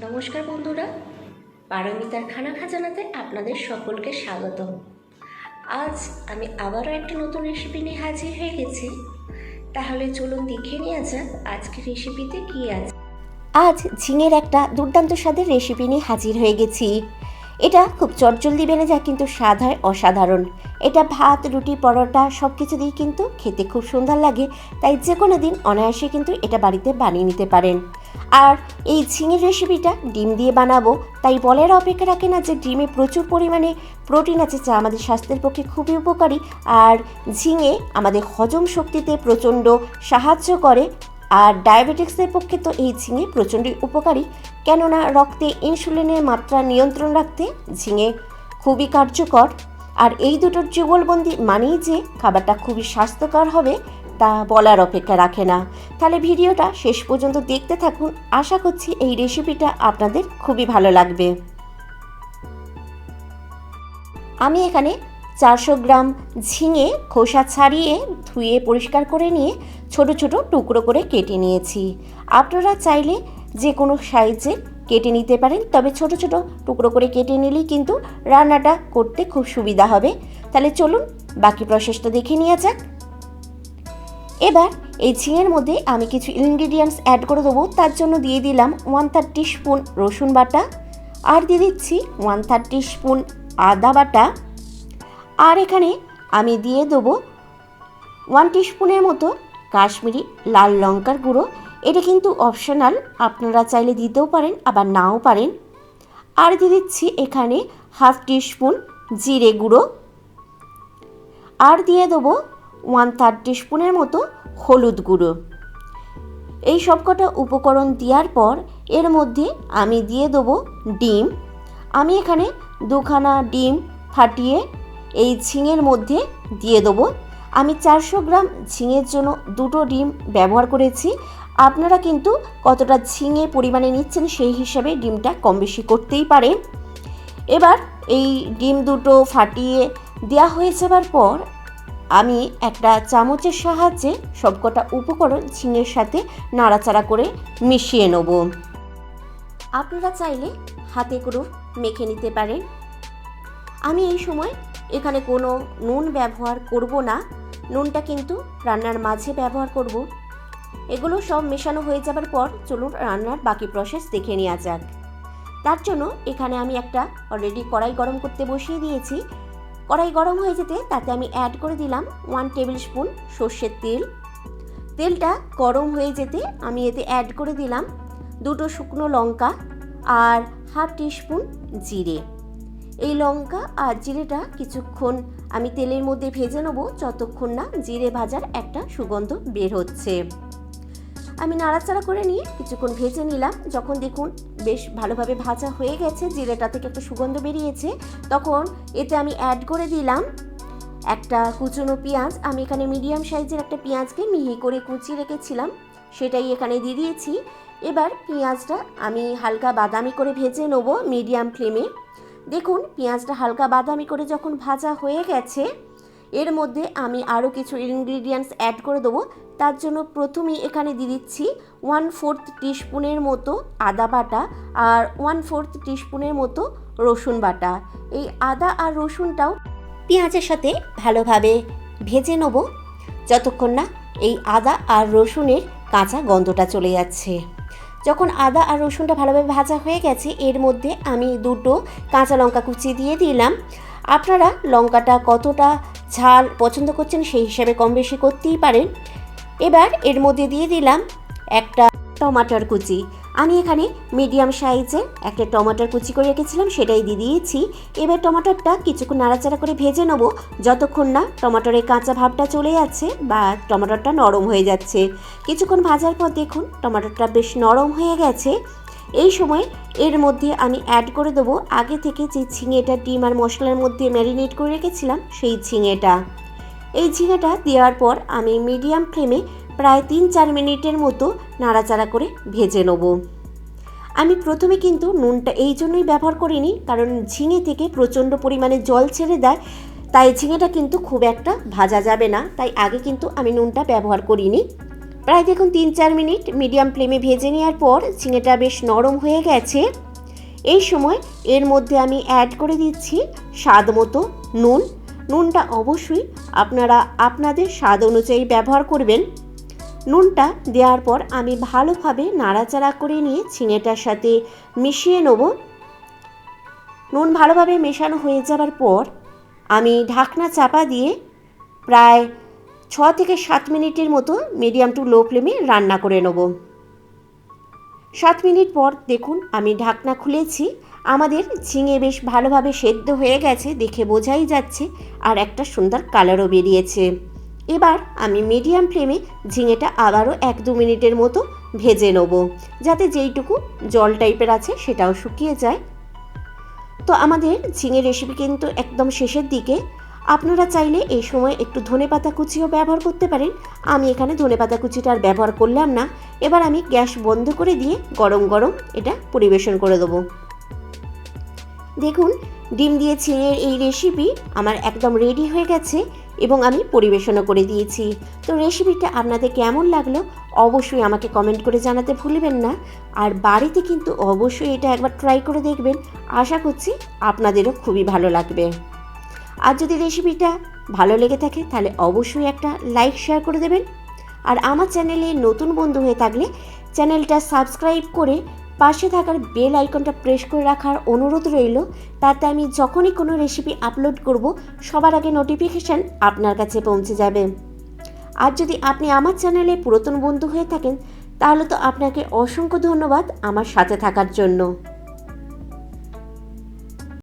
নমস্কার বন্ধুরা, পারমিতার খানা খাজানাতে আপনাদের সকলকে স্বাগত। আজ আমি আবারও একটা নতুন রেসিপি নিয়ে হাজির হয়ে গেছি। তাহলে চলুন দেখে নেওয়া যাক আজকের রেসিপিতে কী আছে। আজ ঝিঙের একটা দুর্দান্ত স্বাদের রেসিপি নিয়ে হাজির হয়ে গেছি। এটা খুব চটজলদি বেড়ে যায়, কিন্তু স্বাদ হয় অসাধারণ। এটা ভাত, রুটি, পরোটা সব কিছু দিয়ে কিন্তু খেতে খুব সুন্দর লাগে। তাই যে কোনো দিন অনায়াসে কিন্তু এটা বাড়িতে বানিয়ে নিতে পারেন। আর এই ঝিঙের রেসিপিটা ডিম দিয়ে বানাবো, তাই বলার অপেক্ষা রাখে না যে ডিমে প্রচুর পরিমাণে প্রোটিন আছে, যা আমাদের স্বাস্থ্যের পক্ষে খুবই উপকারী। আর ঝিঙে আমাদের হজম শক্তিতে প্রচণ্ড সাহায্য করে। আর ডায়াবেটিক্সের পক্ষে তো এই ঝিঙে প্রচণ্ডই উপকারী, কেননা রক্তে ইনসুলিনের মাত্রা নিয়ন্ত্রণ রাখতে ঝিঙে খুবই কার্যকর। আর এই দুটোর যুগলবন্দি মানেই যে খাবারটা খুবই স্বাস্থ্যকর হবে, তা বলার অপেক্ষা রাখে না। তাহলে ভিডিওটা শেষ পর্যন্ত দেখতে থাকুন। আশা করছি এই রেসিপিটা আপনাদের খুবই ভালো লাগবে। আমি এখানে 400 গ্রাম ঝিঙে খোসা ছাড়িয়ে ধুয়ে পরিষ্কার করে নিয়ে ছোট ছোট টুকরো করে কেটে নিয়েছি। আপনারা চাইলে যে কোনো সাইজে কেটে নিতে পারেন, তবে ছোট ছোট টুকরো করে কেটে নিলেই কিন্তু রান্নাটা করতে খুব সুবিধা হবে। তাহলে চলুন বাকি প্রসেসটা দেখে নেওয়া যাক। এবার এই ঝিঙের মধ্যে আমি কিছু ইনগ্রিডিয়েন্টস অ্যাড করে দেবো। তার জন্য দিয়ে দিলাম 1/3 স্পুন রসুন বাটা, আর দিয়ে দিচ্ছি 1/3 স্পুন আদা বাটা, আর এখানে আমি দিয়ে দেবো 1 টিস্পুনের মতো কাশ্মীরি লাল লঙ্কার গুঁড়ো। এটা কিন্তু অপশনাল, আপনারা চাইলে দিতেও পারেন আবার নাও পারেন। আর দিয়ে দিচ্ছি এখানে 1/2 টিস্পুন জিরে গুঁড়ো, আর দিয়ে দেবো 1/3 টিস্পুনের মতো হলুদ গুঁড়ো। এই সবকটা উপকরণ দেওয়ার পর এর মধ্যে আমি দিয়ে দেবো ডিম। আমি এখানে 2খানা ডিম ফাটিয়ে এই ঝিঙের মধ্যে দিয়ে দেবো। আমি 400 গ্রাম ঝিঙের জন্য 2টো ডিম ব্যবহার করেছি। আপনারা কিন্তু কতটা ঝিঙে পরিমাণে নিচ্ছেন সেই হিসাবে ডিমটা কম বেশি করতেই পারে। এবার এই ডিম দুটো ফাটিয়ে দেওয়া হয়ে যাবার পর আমি একটা চামচের সাহায্যে সবকটা উপকরণ ঝিঙের সাথে নাড়াচাড়া করে মিশিয়ে নেব। আপনারা চাইলে হাতে করেও মেখে নিতে পারেন। আমি এই সময় এখানে কোনো নুন ব্যবহার করব না, নুনটা কিন্তু রান্নার মাঝে ব্যবহার করব। এগুলো সব মেশানো হয়ে যাবার পর চলুন রান্নার বাকি প্রসেস দেখে নেওয়া যাক। তার জন্য এখানে আমি একটা অলরেডি কড়াই গরম করতে বসিয়ে দিয়েছি। কড়াই গরম হয়ে যেতে তাতে আমি অ্যাড করে দিলাম 1 টেবিল স্পুন সর্ষের তেল। তেলটা গরম হয়ে যেতে আমি এতে অ্যাড করে দিলাম 2টো শুকনো লঙ্কা আর 1/2 টিস্পুন জিরে। এই লঙ্কা আর জিরেটা কিছুক্ষণ আমি তেলের মধ্যে ভেজে নেব, যতক্ষণ না জিরে ভাজার একটা সুগন্ধ বের হচ্ছে। আমি নাড়াচাড়া করে নিয়ে কিছুক্ষণ ভেজে নিলাম। যখন দেখুন বেশ ভালোভাবে ভাজা হয়ে গেছে, জিরেটা থেকে একটা সুগন্ধ বেরিয়েছে, তখন এতে আমি অ্যাড করে দিলাম একটা কুচনো পেঁয়াজ। আমি এখানে মিডিয়াম সাইজের একটা পেঁয়াজকে মিহি করে কুচিয়ে রেখেছিলাম, সেটাই এখানে দিয়ে দিয়েছি। এবার পেঁয়াজটা আমি হালকা বাদামি করে ভেজে নেব মিডিয়াম ফ্লেমে। দেখুন পেঁয়াজটা হালকা বাদামি করে যখন ভাজা হয়ে গেছে, এর মধ্যে আমি আরও কিছু ইনগ্রিডিয়েন্টস অ্যাড করে দেবো। তার জন্য প্রথমেই এখানে দিয়ে দিচ্ছি 1/4 টিস্পুনের মতো আদা বাটা আর 1/4 টিস্পুনের মতো রসুন বাটা। এই আদা আর রসুনটাও পেঁয়াজের সাথে ভালোভাবে ভেজে নেব, যতক্ষণ না এই আদা আর রসুনের কাঁচা গন্ধটা চলে যাচ্ছে। যখন আদা আর রসুনটা ভালোভাবে ভাজা হয়ে গেছে, এর মধ্যে আমি 2টো কাঁচা লঙ্কা কুচিয়ে দিয়ে দিলাম। আপনারা লঙ্কাটা কতটা ঝাল পছন্দ করছেন সেই হিসাবে কম বেশি করতেই পারেন। এবার এর মধ্যে দিয়ে দিলাম একটা টমাটোর কুচি। আমি এখানে মিডিয়াম সাইজের একটা টমাটোর কুচি করে রেখেছিলাম, সেটাই দিয়ে দিয়েছি। এবার টমাটোরটা কিছুক্ষণ নাড়াচাড়া করে ভেজে নেব, যতক্ষণ না টমাটোরের কাঁচা ভাবটা চলে যাচ্ছে বা টমাটোরটা নরম হয়ে যাচ্ছে। কিছুক্ষণ ভাজার পর দেখুন টমাটোরটা বেশ নরম হয়ে গেছে। এই সময় এর মধ্যে আমি অ্যাড করে দেবো আগে থেকে যে ঝিঙেটা ডিম আর মশলার মধ্যে ম্যারিনেট করে রেখেছিলাম সেই ঝিঙেটা। এই ঝিঙেটা দেওয়ার পর আমি মিডিয়াম ফ্লেমে প্রায় 3-4 মিনিটের মতো নাড়াচাড়া করে ভেজে নেব। আমি প্রথমে কিন্তু নুনটা এই জন্যই ব্যবহার করিনি, কারণ ঝিঙে থেকে প্রচণ্ড পরিমাণে জল ছেড়ে দেয়, তাই ঝিঙেটা কিন্তু খুব একটা ভাজা যাবে না, তাই আগে কিন্তু আমি নুনটা ব্যবহার করিনি। প্রায় দেখুন 3-4 মিনিট মিডিয়াম ফ্লেমে ভেজে নেওয়ার পর ঝিঙেটা বেশ নরম হয়ে গেছে। এই সময় এর মধ্যে আমি অ্যাড করে দিচ্ছি স্বাদ মতো নুন। নুনটা অবশ্যই আপনারা আপনাদের স্বাদ অনুযায়ী ব্যবহার করবেন। নুনটা দেওয়ার পর আমি ভালোভাবে নাড়াচাড়া করে নিয়ে ঝিঙেটার সাথে মিশিয়ে নেব। নুন ভালোভাবে মেশানো হয়ে যাবার পর আমি ঢাকনা চাপা দিয়ে প্রায় 6 থেকে 7 মিনিটের মতো মিডিয়াম টু লো ফ্লেমে রান্না করে নেব। 7 মিনিট পর দেখুন আমি ঢাকনা খুলেছি। আমাদের ঝিঙে বেশ ভালোভাবে সেদ্ধ হয়ে গেছে, দেখে বোঝাই যাচ্ছে, আর একটা সুন্দর কালারও বেরিয়েছে। এবার আমি মিডিয়াম ফ্লেমে ঝিঙেটা আবারও 1-2 মিনিটের মতো ভেজে নেব, যাতে যেইটুকু জল টাইপের আছে সেটাও শুকিয়ে যায়। তো আমাদের ঝিঙে রেসিপি কিন্তু একদম শেষের দিকে। আপনারা চাইলে এই সময় একটু ধনেপাতা কুচিও ব্যবহার করতে পারেন। আমি এখানে ধনেপাতা কুচিটা আর ব্যবহার করলাম না। এবার আমি গ্যাস বন্ধ করে দিয়ে গরম গরম এটা পরিবেশন করে দেবো। দেখুন ডিম দিয়ে ঝিঙের এই রেসিপি আমার একদম রেডি হয়ে গেছে এবং আমি পরিবেশনও করে দিয়েছি। তো রেসিপিটা আপনাদের কেমন লাগলো অবশ্যই আমাকে কমেন্ট করে জানাতে ভুলবেন না। আর বাড়িতে কিন্তু অবশ্যই এটা একবার ট্রাই করে দেখবেন, আশা করছি আপনাদেরও খুবই ভালো লাগবে। আর যদি রেসিপিটা ভালো লেগে থাকে তাহলে অবশ্যই একটা লাইক শেয়ার করে দেবেন। আর আমার চ্যানেলে নতুন বন্ধু হয়ে থাকলে চ্যানেলটা সাবস্ক্রাইব করে পাশে থাকার বেল আইকনটা প্রেস করে রাখার অনুরোধ রইল, তাতে আমি যখনই কোনো রেসিপি আপলোড করব সবার আগে নোটিফিকেশান আপনার কাছে পৌঁছে যাবে। আর যদি আপনি আমার চ্যানেলে পুরাতন বন্ধু হয়ে থাকেন তাহলে তো আপনাকে অসংখ্য ধন্যবাদ আমার সাথে থাকার জন্য।